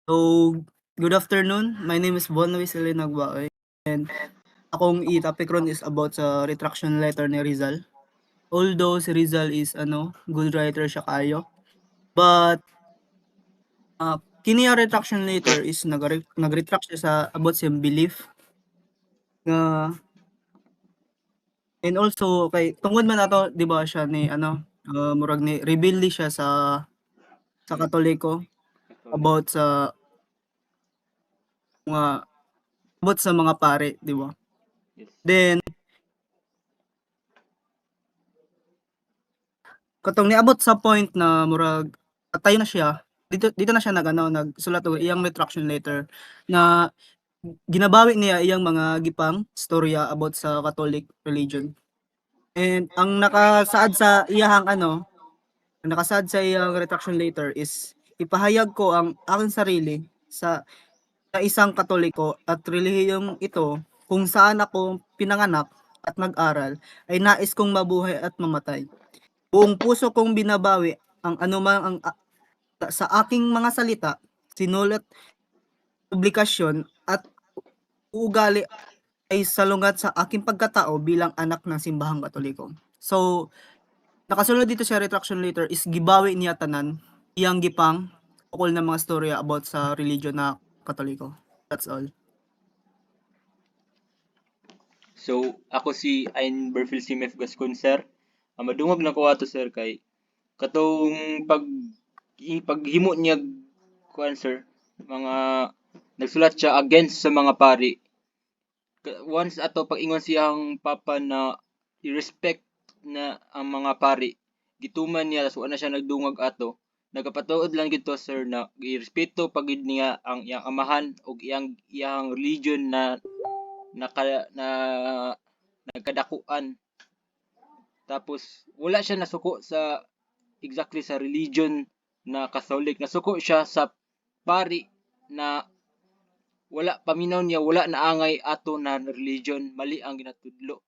So, good afternoon. My name is Bon Luis Nagbaoy and akong i-topic ron is about sa retraction letter ni Rizal. Although si Rizal is good writer siya kayo, but kini retraction letter is nag-retract siya sa about sa belief nga and also kay tungod man ato di ba siya ni murag ni rebelde siya sa Katoliko Catholic. about sa mga mga pare, di ba? Yes. Then katong niabot sa point na murag patay na siya, dito na siya nagsulat og iyang retraction letter na ginabawi niya iyang mga gipang storya about sa Catholic religion. And ang nakasaad sa iyang retraction letter is ipahayag ko ang aking sarili sa isang Katoliko at relihiyong ito kung saan ako pinanganak at nag-aral ay nais kong mabuhay at mamatay. Buong puso kong binabawi ang anumang sa aking mga salita, sinulat, publikasyon at ugali ay salungat sa aking pagkatao bilang anak ng simbahang Katoliko. So, nakasulod dito sa retraction letter is gibawi niya tanan iyang gipang ukol na mga storya about sa religion na Katoliko. That's all. So, ako si Ayn Berfil Simef Gascon, sir. Madungog na ko ato, sir, kay katong paghimo niya kuan, sir, mga nagsulat siya against sa mga pari. Once ato pag-ingon siyang papa na i-respect na ang mga pari, gituman niya so ana siya nagdungog ato. Nagapatuod lang gito, sir, na irespeto pagid niya ang iyang amahan ug iyang religion na na nagkadakuan. Tapos wala siya nasuko sa exactly sa religion na Catholic. Nasuko siya sa pari na wala paminaw niya, wala naangay ato na religion, mali ang ginatudlo.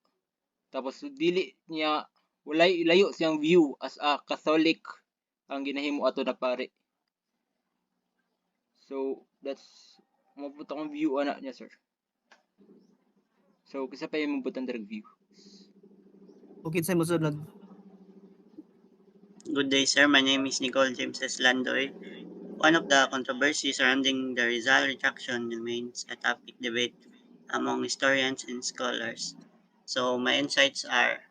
Tapos dili niya walay layo siyang view as a Catholic ang ginahimo ato na pari. So that's mabuta kong view ana niya, sir. So kisa pa yung mabutan direct view. Okay, sa mosunod. Good day, sir. My name is Nicole James S. Landoy. One of the controversies surrounding the Rizal retraction remains a topic debate among historians and scholars. So, my insights are,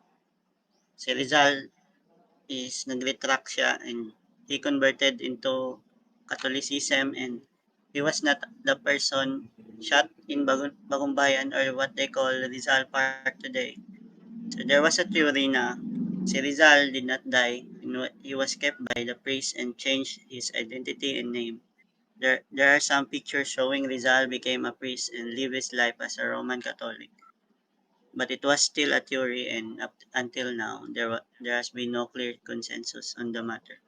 si Rizal is nag-retract siya and he converted into Catholicism and he was not the person shot in Bagumbayan or what they call Rizal Park today. So, there was a theory na si Rizal did not die and he was kept by the priest and changed his identity and name. There are some pictures showing Rizal became a priest and lived his life as a Roman Catholic. But it was still a theory and up until now, there has been no clear consensus on the matter.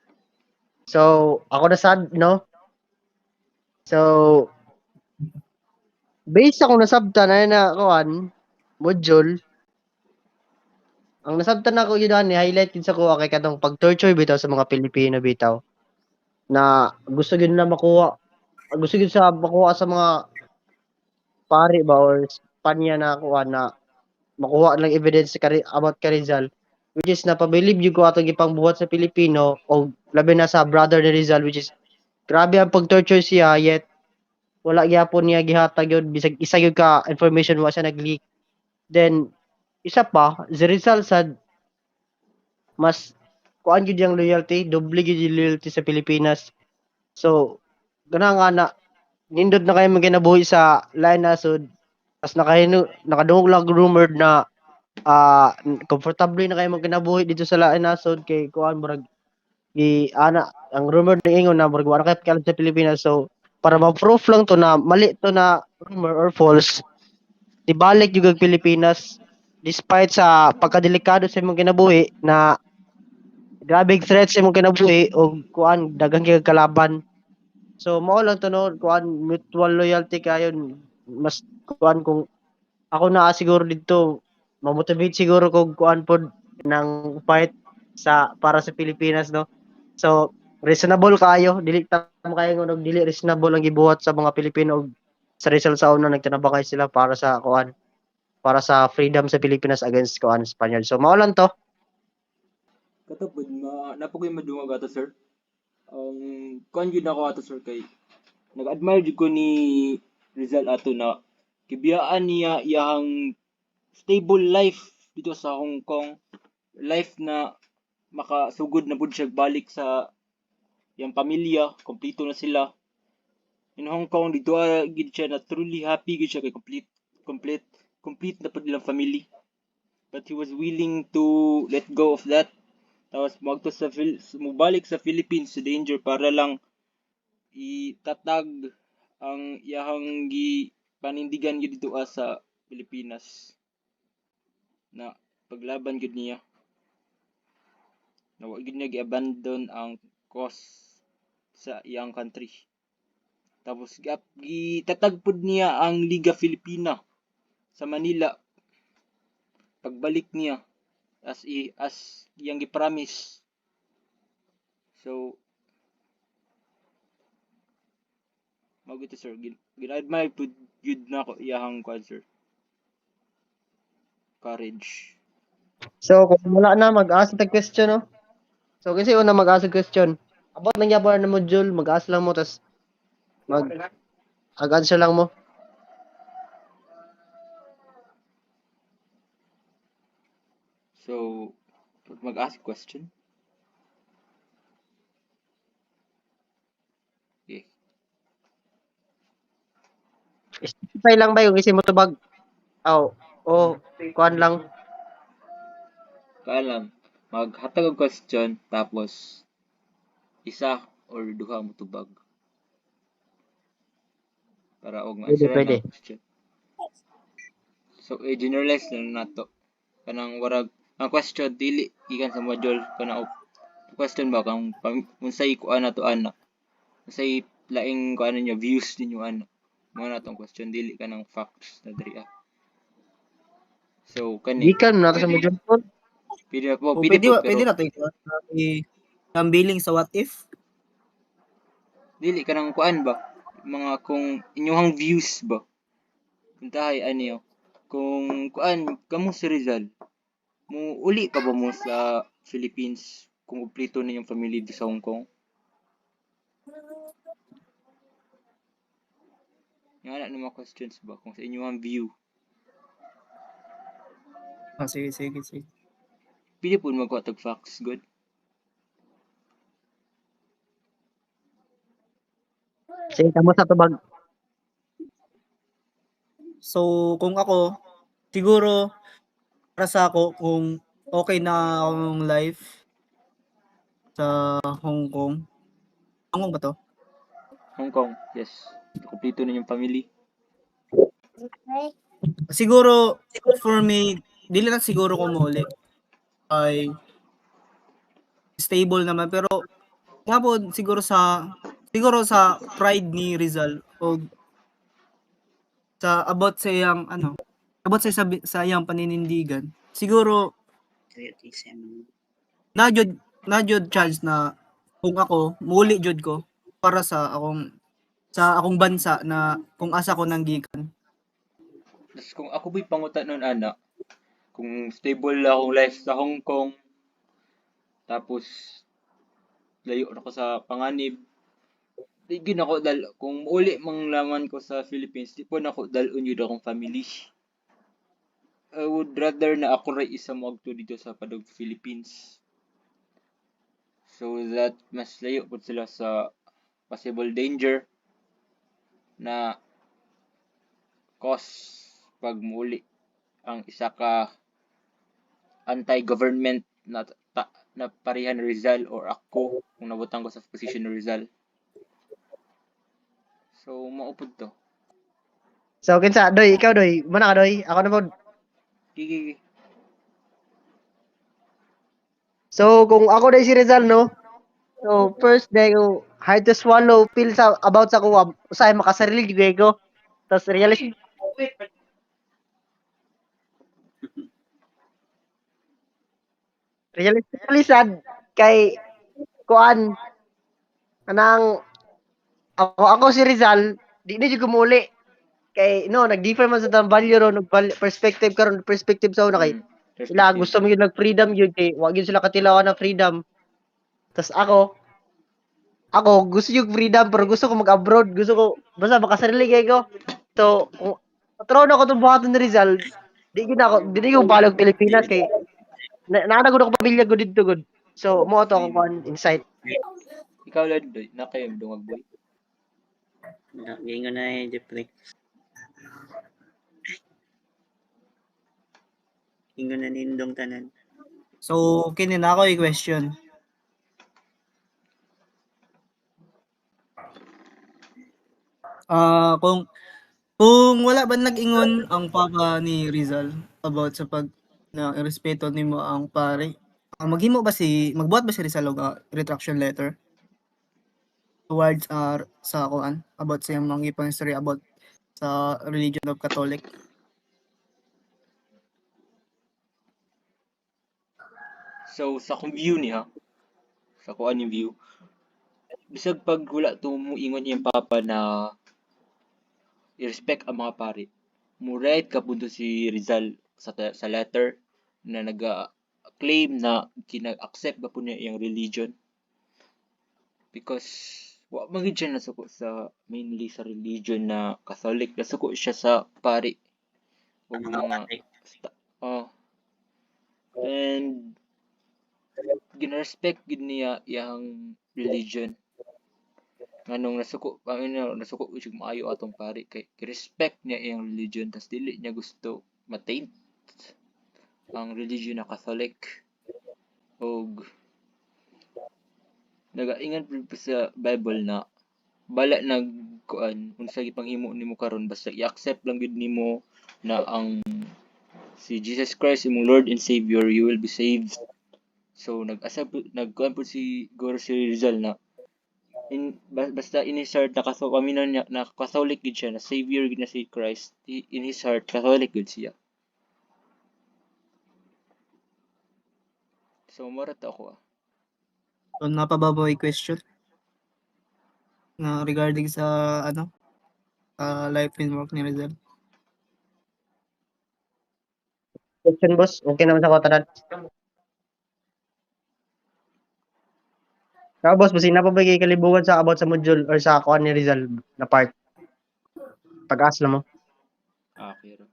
So, ako na sad, no? So, based ako nasabtan na kuan module, ang nasabtan ako yun ni highlight din sa kuha kay kadong pag-torture bitaw sa mga Pilipino bitaw na gusto gyud na makuha sa mga pari ba or panya na kuha na makuha lang evidence about kay Rizal, which is napabilib yun ko atong ipangbuhat sa Pilipino o labi na sa brother ni Rizal, which is grabe ang pag-torture siya yet wala gyapon niya gihatag yun bisag isa gyud ka information wa siya nag-leak. Then isa pa, si Rizal sad mas kuan gyud yung loyalty, doble gyud yung loyalty sa Pilipinas. So gana nga na nindot na kayo magkinabuhi sa lain nasod, tas nakadungog lang rumored na comfortable na kayo magkinabuhi dito sa lain nasod kay kuan murag ang rumor na ingon na murag wala kay sa Pilipinas. So para ma-proof lang to na mali to na rumor or false, ibalik yung Pilipinas despite sa pagkadelikado sa imong kinabuhi na grabe threat sa imong kinabuhi o kuan daghang kay kalaban. So mao lang to no kuan mutual loyalty kayon mas kuan kung ako na siguro dito mamotivate siguro kog kuan pod ng fight sa para sa Pilipinas, no. So reasonable kayo, dili tamo kayo nga dili reasonable ang gibuhat sa mga Pilipino ug sa Rizal sa una nagtinabakay sila para sa kuan, para sa freedom sa Pilipinas against kuan Spaniard. So mao lang to. Katapod, napagoy madungag ato, sir. Kuan gyud ako ato, sir, kay nag-admire jud ko ni Rizal ato na kibiyaan niya iyang stable life dito sa Hong Kong. Life na makasugod na pud siya balik sa iyang pamilya, kompleto na sila. In Hong Kong, dito gid siya na truly happy gid siya kay complete na pud ilang family. But he was willing to let go of that. Tapos mubalik sa Philippines sa danger para lang itatag ang iyahang panindigan gid dito sa Pilipinas na paglaban gid niya. Na wa gid niya gi-abandon ang cause sa iyang country. Tapos gitatag pud niya ang Liga Filipina sa Manila. Pagbalik niya as iyang gipromise. So mao gito, sir, gina-admire pud gyud nako iyahang sir, courage. So kung wala na mag-ask tag question no. So kasi una mag-ask question. About lang gyapon na module, mag-ask lang mo tas mag-answer lang mo. So mag-ask question. Okay. Specify lang ba yung isi mo tubag? Kuan lang. Kaya lang, maghatag og question tapos isa or duha mo tubag para og Pwede, ma-answeran pwede. ang question. So generalize na nato kanang warag ang question dili gikan sa module kanang question ba kang unsay kuan nato ana, unsay laing kuan ninyo views ninyo ana, mo na tong question dili kanang facts na diri. So kani Gikan na to sa module po. pwede na po, O pwede po, pwede pero na to ito. Ang billing sa what if? dili kanang kuan ba mga kung inyong views ba puntahay ano kung kuan kamo si Rizal mo uli ka ba mo sa Philippines kung kumpleto na yung family dito sa Hong Kong? Nga na mga questions ba kung sa inyong view. Sige. Pili po magkuha tag facts, good? Sige, kamo sa tubag. So, kung ako, siguro, para sa ako, kung okay na akong life sa Hong Kong. Hong Kong ba to? Hong Kong, yes. Kumpleto na yung family. Siguro, for me, dili na siguro ko muli. Ay, stable naman. Pero, nga po, siguro sa pride ni Rizal o about sa iyang about sa iyang paninindigan, siguro na jud chance na kung ako muli jud ko para sa akong bansa na kung asa ko nanggikan. Tapos kung ako ba'y pangutan nun, ana, kung stable akong life sa Hong Kong, tapos layo na ko sa panganib, di gyud ako kung uli mang laman ko sa Philippines, di po na ako dalon yun akong family. I would rather na ako ray isa mo agto dito sa padog Philippines. So that mas layo po sila sa possible danger na cause pag muli ang isa ka anti-government na parihan ni Rizal or ako kung nabutang ko sa position ni Rizal. So maupod to. So kinsa doy, ikaw doy, mana ka doy? Ako na pod. Gigi. So kung ako doy si Rizal no. So first day ko hard to swallow feel sa about sa kuha usay makasarili gyud ko. Tapos really sad kay kuan Anang ako si Rizal, di na jud kumuli. Kay no, nag-differ man sa tang value ron, perspective karon, perspective sa una kay sila Perspective. gusto mo yun nag-freedom yun kay wag yun sila katilawan ng freedom. Tas ako gusto yung freedom pero gusto ko mag-abroad, gusto ko basta makasarili kay ko. So, kung patrono ako tong buhaton ni Rizal, di ko balog Pilipinas kay naana gud ako pamilya gud dito gud. So, mo to ako kon insight. Ikaw Landoy, na kayo dungag boy. Gingon na Jeffrey. Gingon na nindong tanan. So, kini na ako i-question. Kung wala ba nag-ingon ang papa ni Rizal about sa pag na irespeto nimo ang pare, magbuhat ba si Rizal og retraction letter towards sa kuan about sa iyang mga ipang history about sa religion of Catholic? So sa kong view niya, sa kuan ni view, bisag pag wala to mo ingon iyang papa na i-respect ang mga pari. Mo right kapunto si Rizal sa letter na claim na kina-accept ba po niya iyang religion because wa man gid siya nasuko sa mainly sa religion na Catholic, nasuko siya sa pari ug mga oh, and ginrespect gid niya iyang religion nganong nasuko ug maayo atong pari kay respect niya iyang religion tas dili niya gusto ma-taint ang religion na Catholic ug nagaingan pa sa Bible na bala nag kuan unsa gipanghimo nimo karon basta i-accept lang gid nimo na ang si Jesus Christ imong Lord and Savior, you will be saved. So nagkuan po si Goro si Rizal na basta in his heart paminaw niya na Catholic gid siya na Savior gid na si Christ, in his heart Catholic gid siya. So mara ta ako So, napababaw question na regarding sa life and work ni Rizal. Question boss, okay naman sa ko tanan. Ka boss, basi na pa ba kay kalibugan sa about sa module or sa kuan ni Rizal na part? Pag-asla mo. Okay ra.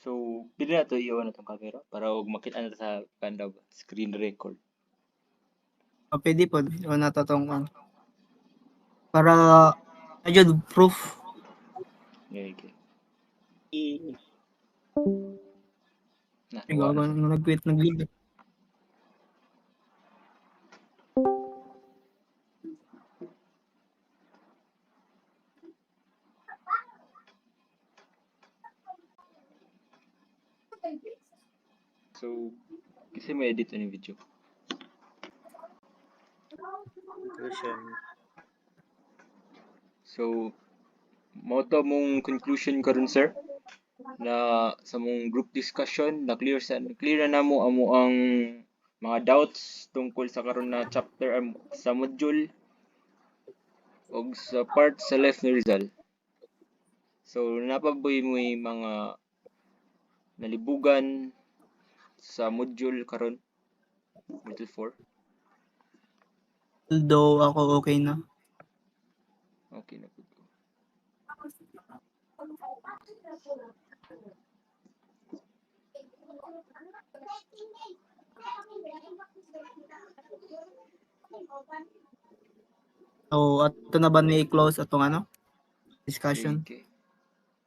So pili na to iwan na tong camera para og makita na sa kanda screen record. Pwede po o natatong para ayun proof. Okay. Ikaw Nakuha na siya. nag-quit nag-leave. So kasi may edit na yung video. Conclusion. So mo to mong conclusion karon sir na sa mong group discussion na clear na namo amo ang mga doubts tungkol sa karon na chapter sa module og sa part sa life ni Rizal. So napaboy mo yung mga nalibugan sa module karon module 4. Although ako okay na. Okay na pud ko. So, ato na ba may close atong discussion? Okay.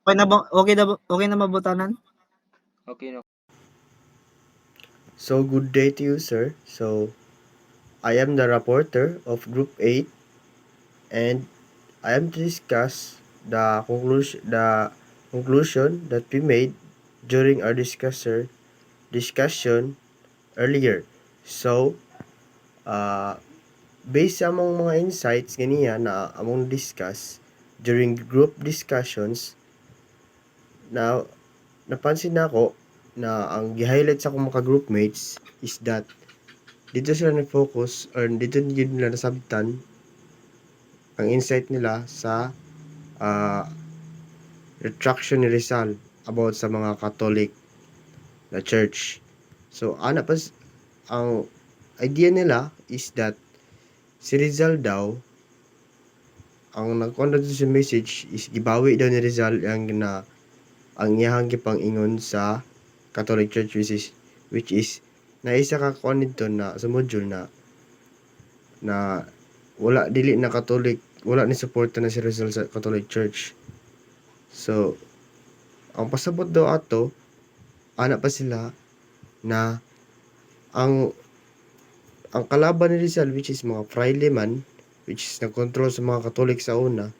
Okay na mabutanan? Okay na. So, good day to you, sir. So, I am the reporter of Group 8 and I am to discuss the conclusion that we made during our discussion earlier. So, based sa among mga insights ganiya na among discuss during group discussions, na napansin nako na ang gi-highlight sa akong mga groupmates is that dito sila nag-focus or dito yun nila nasabtan ang insight nila sa retraction ni Rizal about sa mga Catholic na church. So, ang idea nila is that si Rizal daw, ang nagkonda sa message is gibawi daw ni Rizal ang iyahang gipang-ingon sa Catholic Church which is naisa ka kuan dito na sa module na wala dili na Catholic, wala ni suporta na si Rizal sa Catholic Church. So, ang pasabot daw ato, ana pa sila na ang kalaban ni Rizal, which is mga fraile man, which is nag-control sa mga Katolik sa una,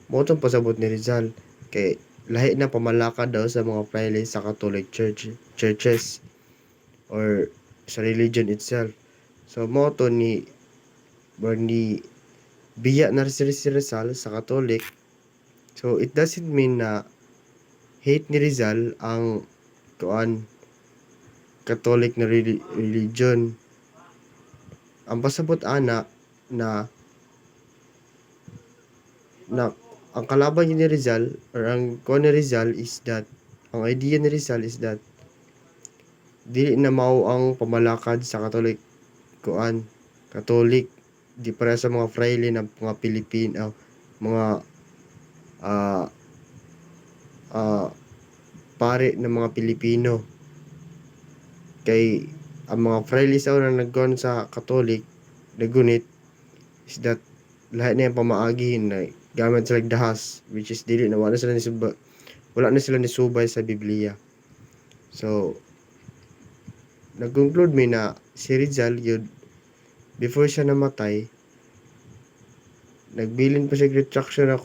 mo itong pasabot ni Rizal kay lahi na pamalakad daw sa mga fraile sa Catholic churches or sa religion itself. So mo to ni biya na si Rizal sa Catholic. So it doesn't mean na hate ni Rizal ang Catholic na religion. Ang pasabot ana na ang kalaban ni Rizal or ang ni Rizal is that ang idea ni Rizal is that dili na mao ang pamalakad sa Catholic di para sa mga fraile na mga Pilipino, mga pare ng mga Pilipino. Kay ang mga fraile sa una naggon sa Catholic nagunit is that lahat na yung pamaagihin na gamit sila dahas, which is dili na wala na sila nisubay sa Biblia. So nag-conclude mi na si Rizal yun before siya namatay nagbilin pa siya retraction na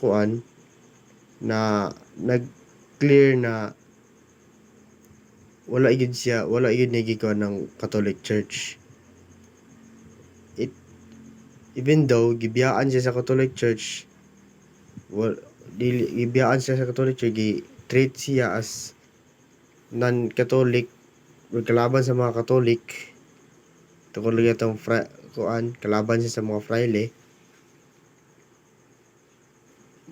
na nag-clear na wala yun nagikaw ng Catholic Church. Even though gibiyaan siya sa Catholic Church, gibiyaan siya sa Catholic Church, treat siya as non-Catholic, kalaban sa mga Catholic. Tungkol lang itong kalaban siya sa mga fraile.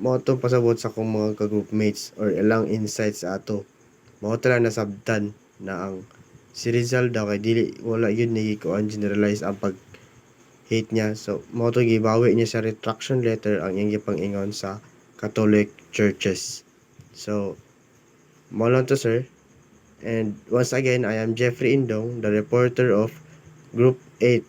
Mao to pasabot sa akong mga ka-groupmates or ilang insights sa ato. Mao tala nasabtan na ang si Rizal daw kay wala yun generalize ang hate niya. So, mo to gibawi niya sa retraction letter ang iyang gipang-ingon sa Catholic churches. So, mo lang to, sir. And once again, I am Jeffrey Indong, the reporter of Group 8